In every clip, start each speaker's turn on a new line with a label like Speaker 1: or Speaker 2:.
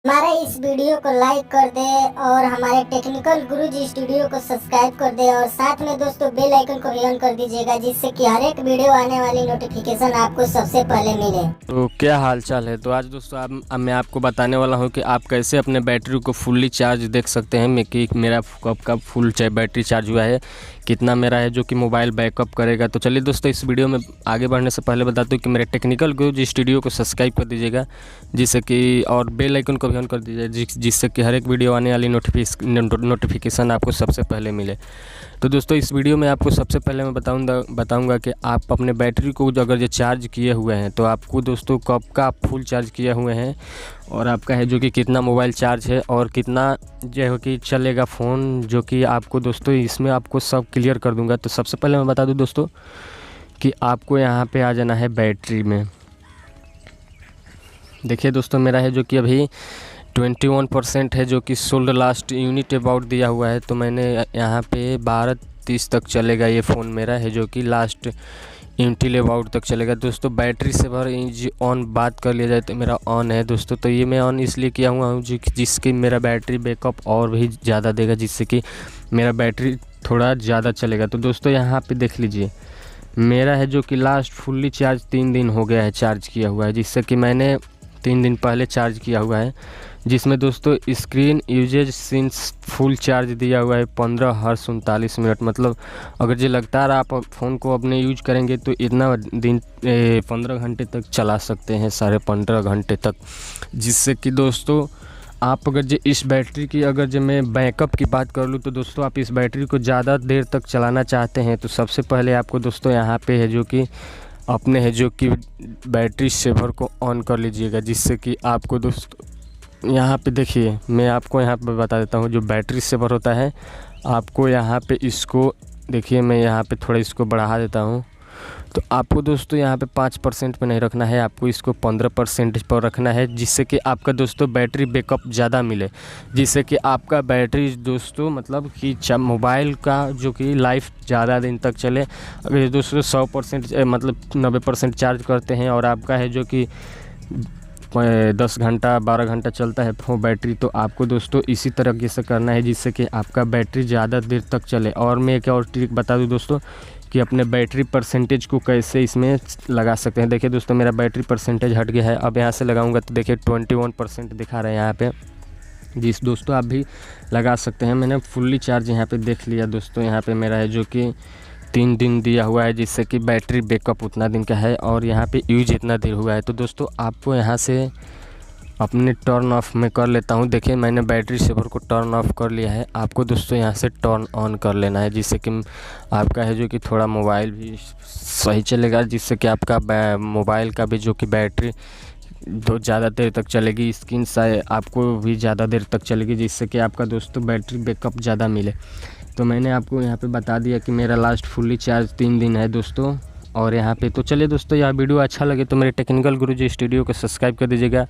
Speaker 1: हमारे इस वीडियो को लाइक कर दे और हमारे टेक्निकल गुरुजी स्टूडियो को सब्सक्राइब कर दे और साथ में दोस्तों बेल आइकन को भी ऑन कर दीजिएगा, जिससे कि हर एक वीडियो आने वाली नोटिफिकेशन आपको सबसे पहले मिले।
Speaker 2: तो क्या हाल चाल है। तो आज दोस्तों अब मैं आपको बताने वाला हूं कि आप कैसे अपने बैटरी को फुल्ली चार्ज देख सकते हैं कि मेरा कब फुल बैटरी चार्ज हुआ है, कितना मेरा है जो कि मोबाइल बैकअप करेगा। तो चलिए दोस्तों, इस वीडियो में आगे बढ़ने से पहले बता दूं कि मेरे टेक्निकल गुरुजी स्टूडियो को सब्सक्राइब कर दीजिएगा, जिससे कि और बेल आइकन को भी ऑन कर दीजिए, जिससे कि हर एक वीडियो आने वाली नोटिफिकेशन आपको सबसे पहले मिले। तो दोस्तों, इस वीडियो में आपको सबसे पहले मैं बताऊंगा कि आप अपने बैटरी को अगर जो चार्ज किए हुए हैं तो आपको दोस्तों कब का आप फुल चार्ज किए हुए हैं और आपका है जो कि कितना मोबाइल चार्ज है और कितना जो है कि चलेगा फ़ोन, जो कि आपको दोस्तों इसमें आपको सब क्लियर कर दूंगा। तो सबसे पहले मैं बता दूं दोस्तों कि आपको यहाँ पे आ जाना है बैटरी में। देखिए दोस्तों, मेरा है जो कि अभी 21% है, जो कि सोल्ड लास्ट यूनिट अबाउट दिया हुआ है। तो मैंने यहाँ पे 12:30 तक चलेगा ये फ़ोन मेरा है, जो कि लास्ट यूनिट अबाउट तक चलेगा। दोस्तों, बैटरी से भर ऑन बात कर लिया जाए तो मेरा ऑन है दोस्तों। तो ये मैं ऑन इसलिए किया हुआ हूँ जिसकी मेरा बैटरी बैकअप और भी ज़्यादा देगा, जिससे कि मेरा बैटरी थोड़ा ज़्यादा चलेगा। तो दोस्तों, यहाँ पे देख लीजिए, मेरा है जो कि लास्ट फुल्ली चार्ज 3 दिन हो गया है चार्ज किया हुआ है, जिससे कि मैंने 3 दिन पहले चार्ज किया हुआ है, जिसमें दोस्तों screen uses since full charge दिया हुआ है 15 हर्ट्ज 39 मिनट। मतलब अगर जो लगातार आप फ़ोन को अपने यूज करेंगे तो इतना दिन 15 घंटे तक चला सकते हैं, 15.5 घंटे तक। जिससे कि दोस्तों आप अगर जो इस बैटरी की अगर जो मैं बैकअप की बात कर लूँ तो दोस्तों आप इस बैटरी को ज़्यादा देर तक चलाना चाहते हैं तो सबसे पहले आपको दोस्तों यहाँ पे है जो कि अपने है जो कि बैटरी सेवर को ऑन कर लीजिएगा, जिससे कि आपको दोस्तों यहाँ पे देखिए, मैं आपको यहाँ पे बता देता हूँ जो बैटरी सेवर होता है। आपको यहाँ पे इसको देखिए, मैं यहाँ पे थोड़ा इसको बढ़ा देता हूँ। तो आपको दोस्तों यहाँ पे 5% पे नहीं रखना है, आपको इसको 15% पर रखना है, जिससे कि आपका दोस्तों बैटरी बैकअप ज़्यादा मिले, जिससे कि आपका बैटरी दोस्तों मतलब कि मोबाइल का जो कि लाइफ ज़्यादा दिन तक चले। अगर दोस्तों 100% मतलब 90% चार्ज करते हैं और आपका है जो कि 10 घंटा 12 घंटा चलता है फोन बैटरी, तो आपको दोस्तों इसी तरीके से करना है, जिससे कि आपका बैटरी ज़्यादा देर तक चले। और मैं एक और ट्रिक बता दूं दोस्तों कि अपने बैटरी परसेंटेज को कैसे इसमें लगा सकते हैं। देखिए दोस्तों, मेरा बैटरी परसेंटेज हट गया है, अब यहाँ से लगाऊंगा तो देखिए 21% दिखा रहा है यहाँ पे। जिस दोस्तों आप भी लगा सकते हैं। मैंने फुल्ली चार्ज यहाँ पे देख लिया दोस्तों, यहाँ पे मेरा है जो कि 3 दिन दिया हुआ है, जिससे कि बैटरी बैकअप उतना दिन का है और यहाँ पे यूज इतना देर हुआ है। तो दोस्तों आपको यहाँ से अपने टर्न ऑफ में कर लेता हूँ। देखिए, मैंने बैटरी सेवर को टर्न ऑफ कर लिया है, आपको दोस्तों यहाँ से टर्न ऑन कर लेना है, जिससे कि आपका है जो कि थोड़ा मोबाइल भी सही चलेगा, जिससे कि आपका मोबाइल का भी जो कि बैटरी ज़्यादा देर तक चलेगी, स्क्रीन से आपको भी ज़्यादा देर तक चलेगी, जिससे कि आपका दोस्तों बैटरी बैकअप ज़्यादा मिले। तो मैंने आपको यहाँ पे बता दिया कि मेरा लास्ट फुल्ली चार्ज 3 दिन है दोस्तों। और यहाँ पे तो चलिए दोस्तों, यह वीडियो अच्छा लगे तो मेरे टेक्निकल गुरुजी स्टूडियो को सब्सक्राइब कर दीजिएगा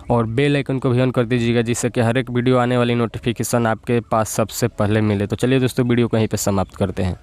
Speaker 2: और बेल आइकन को भी ऑन कर दीजिएगा, जिससे कि हर एक वीडियो आने वाली नोटिफिकेशन आपके पास सबसे पहले मिले। तो चलिए दोस्तों, वीडियो को यहीं पे समाप्त करते हैं।